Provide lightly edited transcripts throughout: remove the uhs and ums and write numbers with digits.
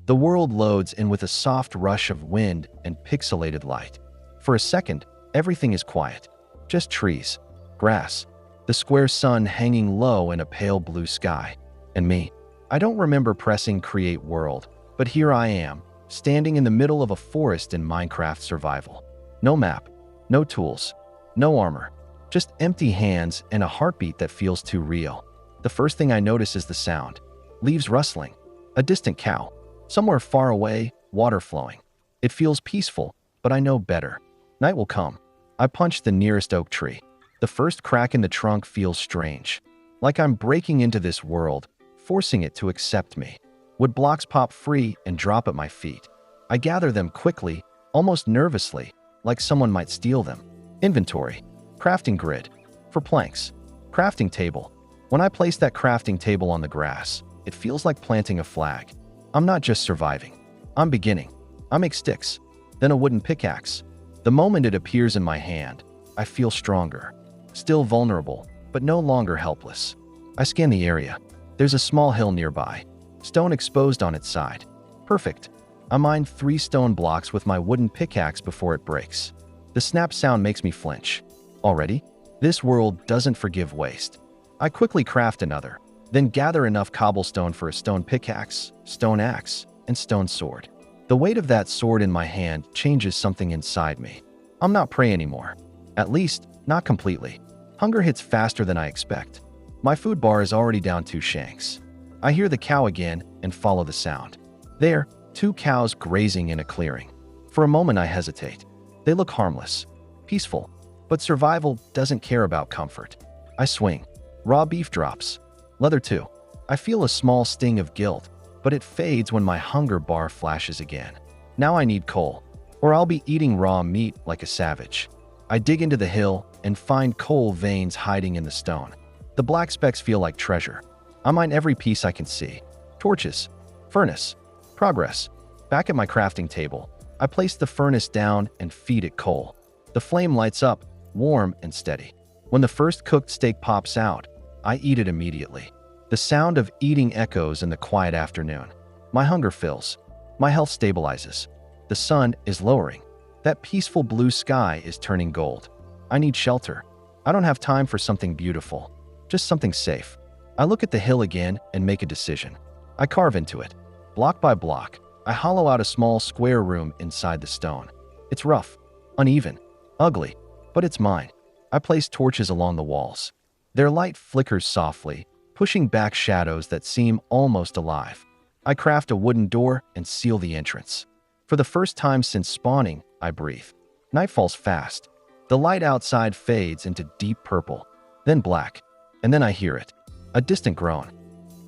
The world loads in with a soft rush of wind and pixelated light. For a second, everything is quiet. Just trees, grass, the square sun hanging low in a pale blue sky, and me. I don't remember pressing Create World, but here I am, standing in the middle of a forest in Minecraft Survival. No map, no tools, no armor, just empty hands and a heartbeat that feels too real. The first thing I notice is the sound. Leaves rustling, a distant cow. Somewhere far away, water flowing. It feels peaceful, but I know better. Night will come. I punch the nearest oak tree. The first crack in the trunk feels strange, like I'm breaking into this world, forcing it to accept me. Wood blocks pop free and drop at my feet. I gather them quickly, almost nervously, like someone might steal them. Inventory. Crafting grid. For planks. Crafting table. When I place that crafting table on the grass, it feels like planting a flag. I'm not just surviving. I'm beginning. I make sticks, then a wooden pickaxe. The moment it appears in my hand, I feel stronger. Still vulnerable, but no longer helpless. I scan the area. There's a small hill nearby. Stone exposed on its side. Perfect. I mine 3 stone blocks with my wooden pickaxe before it breaks. The snap sound makes me flinch. Already? This world doesn't forgive waste. I quickly craft another, then gather enough cobblestone for a stone pickaxe, stone axe, and stone sword. The weight of that sword in my hand changes something inside me. I'm not prey anymore. At least, not completely. Hunger hits faster than I expect. My food bar is already down 2 shanks. I hear the cow again and follow the sound. There, 2 cows grazing in a clearing. For a moment I hesitate. They look harmless, peaceful, but survival doesn't care about comfort. I swing. Raw beef drops. Leather too. I feel a small sting of guilt, but it fades when my hunger bar flashes again. Now I need coal, or I'll be eating raw meat like a savage. I dig into the hill and find coal veins hiding in the stone. The black specks feel like treasure. I mine every piece I can see. Torches, furnace, progress. Back at my crafting table, I place the furnace down and feed it coal. The flame lights up, warm and steady. When the first cooked steak pops out, I eat it immediately. The sound of eating echoes in the quiet afternoon. My hunger fills. My health stabilizes. The sun is lowering. That peaceful blue sky is turning gold. I need shelter. I don't have time for something beautiful, just something safe. I look at the hill again and make a decision. I carve into it. Block by block, I hollow out a small square room inside the stone. It's rough, uneven, ugly, but it's mine. I place torches along the walls. Their light flickers softly, pushing back shadows that seem almost alive. I craft a wooden door and seal the entrance. For the first time since spawning, I breathe. Night falls fast. The light outside fades into deep purple, then black, and then I hear it. A distant groan.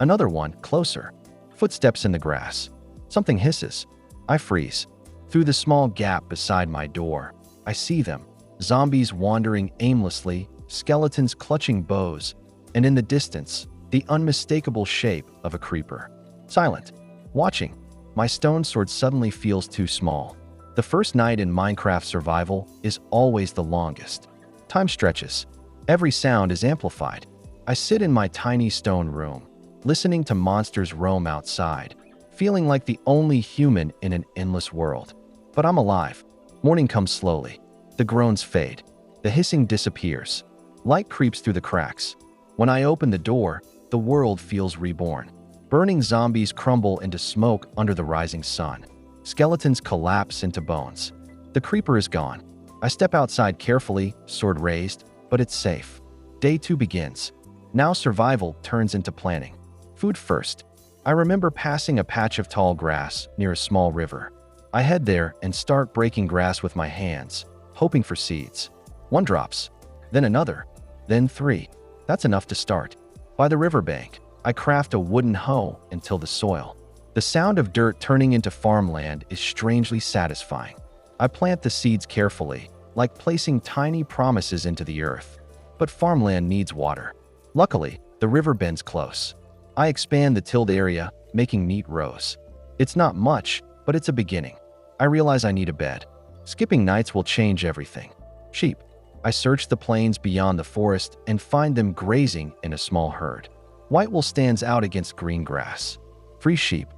Another one, closer. Footsteps in the grass. Something hisses. I freeze. Through the small gap beside my door, I see them. Zombies wandering aimlessly, skeletons clutching bows, and in the distance, the unmistakable shape of a creeper. Silent. Watching. My stone sword suddenly feels too small. The first night in Minecraft Survival is always the longest. Time stretches. Every sound is amplified. I sit in my tiny stone room, listening to monsters roam outside, feeling like the only human in an endless world. But I'm alive. Morning comes slowly. The groans fade. The hissing disappears. Light creeps through the cracks. When I open the door, the world feels reborn. Burning zombies crumble into smoke under the rising sun. Skeletons collapse into bones. The creeper is gone. I step outside carefully, sword raised, but it's safe. Day 2 begins. Now survival turns into planning. Food first. I remember passing a patch of tall grass near a small river. I head there and start breaking grass with my hands, hoping for seeds. 1 drops, then another, then 3. That's enough to start. By the riverbank, I craft a wooden hoe and till the soil. The sound of dirt turning into farmland is strangely satisfying. I plant the seeds carefully, like placing tiny promises into the earth. But farmland needs water. Luckily, the river bends close. I expand the tilled area, making neat rows. It's not much, but it's a beginning. I realize I need a bed. Skipping nights will change everything. Sheep. I search the plains beyond the forest and find them grazing in a small herd. White wool stands out against green grass. Free sheep.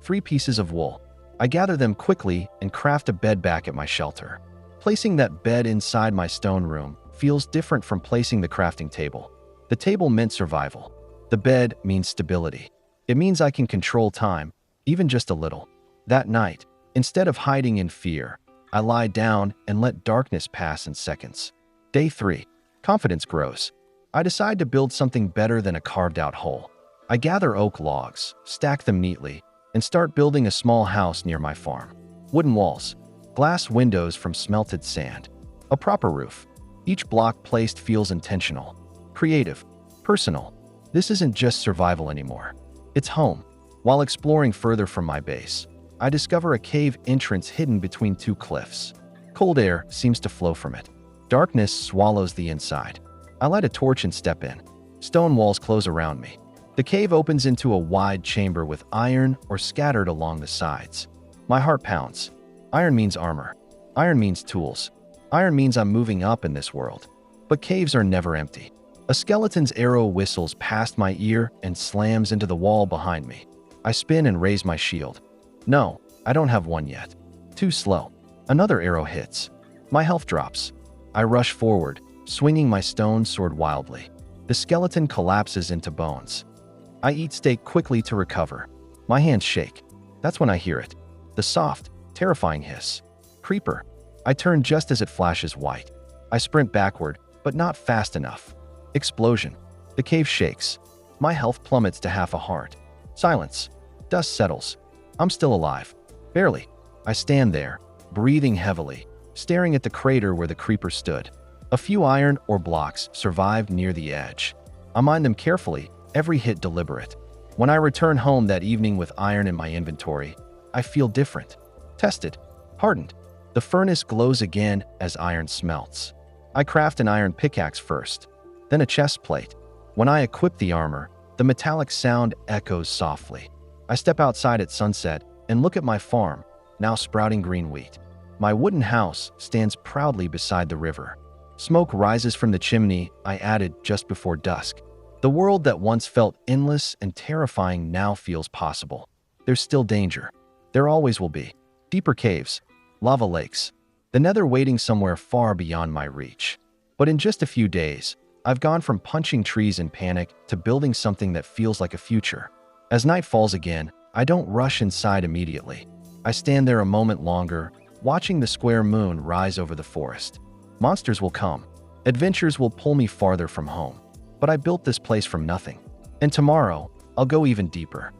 3 pieces of wool. I gather them quickly and craft a bed back at my shelter. Placing that bed inside my stone room feels different from placing the crafting table. The table meant survival. The bed means stability. It means I can control time, even just a little. That night, instead of hiding in fear, I lie down and let darkness pass in seconds. Day 3. Confidence grows. I decide to build something better than a carved-out hole. I gather oak logs, stack them neatly, and start building a small house near my farm. Wooden walls, glass windows from smelted sand, a proper roof. Each block placed feels intentional, creative, personal. This isn't just survival anymore. It's home. While exploring further from my base, I discover a cave entrance hidden between 2 cliffs. Cold air seems to flow from it. Darkness swallows the inside. I light a torch and step in. Stone walls close around me. The cave opens into a wide chamber with iron or scattered along the sides. My heart pounds. Iron means armor. Iron means tools. Iron means I'm moving up in this world. But caves are never empty. A skeleton's arrow whistles past my ear and slams into the wall behind me. I spin and raise my shield. No, I don't have one yet. Too slow. Another arrow hits. My health drops. I rush forward, swinging my stone sword wildly. The skeleton collapses into bones. I eat steak quickly to recover. My hands shake. That's when I hear it. The soft, terrifying hiss. Creeper. I turn just as it flashes white. I sprint backward, but not fast enough. Explosion. The cave shakes. My health plummets to half a heart. Silence. Dust settles. I'm still alive. Barely. I stand there, breathing heavily, staring at the crater where the creeper stood. A few iron ore blocks survived near the edge. I mine them carefully, every hit deliberate. When I return home that evening with iron in my inventory, I feel different. Tested. Hardened. The furnace glows again as iron smelts. I craft an iron pickaxe first, then a chest plate. When I equip the armor, the metallic sound echoes softly. I step outside at sunset and look at my farm, now sprouting green wheat. My wooden house stands proudly beside the river. Smoke rises from the chimney I added just before dusk. The world that once felt endless and terrifying now feels possible. There's still danger. There always will be. Deeper caves, lava lakes, the nether waiting somewhere far beyond my reach. But in just a few days, I've gone from punching trees in panic to building something that feels like a future. As night falls again, I don't rush inside immediately. I stand there a moment longer, watching the square moon rise over the forest. Monsters will come. Adventures will pull me farther from home. But I built this place from nothing. And tomorrow, I'll go even deeper.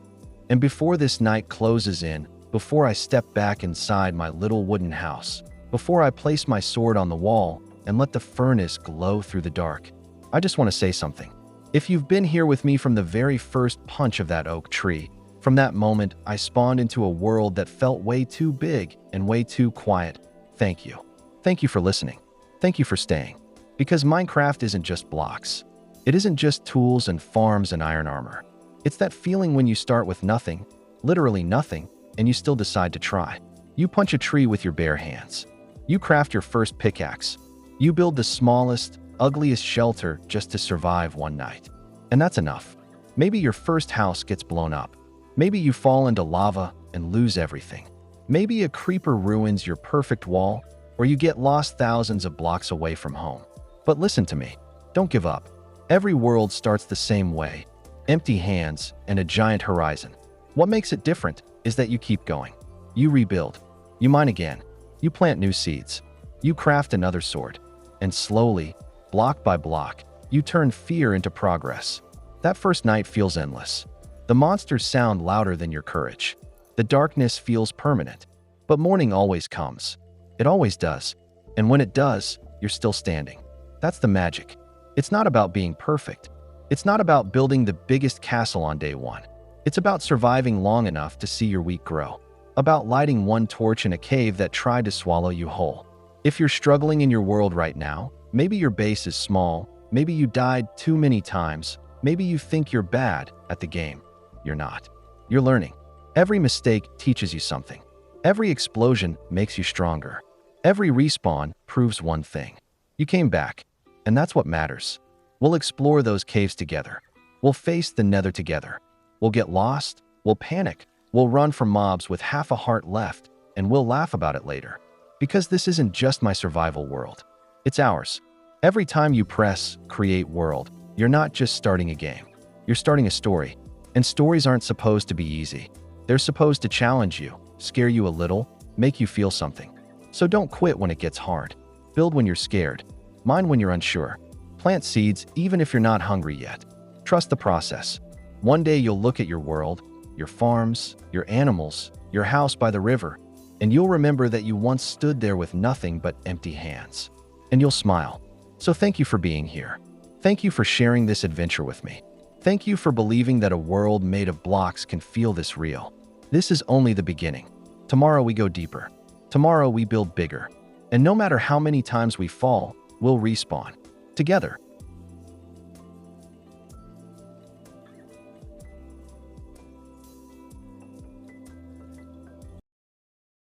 And before this night closes in, before I step back inside my little wooden house, before I place my sword on the wall and let the furnace glow through the dark, I just want to say something. If you've been here with me from the very first punch of that oak tree, from that moment I spawned into a world that felt way too big and way too quiet, thank you. Thank you for listening. Thank you for staying. Because Minecraft isn't just blocks. It isn't just tools and farms and iron armor. It's that feeling when you start with nothing, literally nothing, and you still decide to try. You punch a tree with your bare hands. You craft your first pickaxe. You build the smallest, ugliest shelter just to survive one night. And that's enough. Maybe your first house gets blown up. Maybe you fall into lava and lose everything. Maybe a creeper ruins your perfect wall, or you get lost thousands of blocks away from home. But listen to me. Don't give up. Every world starts the same way. Empty hands and a giant horizon. What makes it different is that you keep going. You rebuild. You mine again. You plant new seeds. You craft another sword. And slowly, block by block, you turn fear into progress. That first night feels endless. The monsters sound louder than your courage. The darkness feels permanent. But morning always comes. It always does. And when it does, you're still standing. That's the magic. It's not about being perfect. It's not about building the biggest castle on day one. It's about surviving long enough to see your wheat grow. About lighting one torch in a cave that tried to swallow you whole. If you're struggling in your world right now, maybe your base is small, maybe you died too many times, maybe you think you're bad at the game. You're not. You're learning. Every mistake teaches you something. Every explosion makes you stronger. Every respawn proves one thing. You came back, and that's what matters. We'll explore those caves together. We'll face the nether together. We'll get lost. We'll panic. We'll We'll run from mobs with half a heart left, and we'll laugh about it later. Because this isn't just my survival world. It's ours. Every time you press Create World, you're not just starting a game. You're starting a story. And stories aren't supposed to be easy. They're supposed to challenge you, scare you a little, make you feel something. So don't quit when it gets hard. Build when you're scared. Mine when you're unsure. Plant seeds even if you're not hungry yet. Trust the process. One day you'll look at your world, your farms, your animals, your house by the river, and you'll remember that you once stood there with nothing but empty hands. And you'll smile. So thank you for being here. Thank you for sharing this adventure with me. Thank you for believing that a world made of blocks can feel this real. This is only the beginning. Tomorrow we go deeper. Tomorrow we build bigger. And no matter how many times we fall, we'll respawn. Together.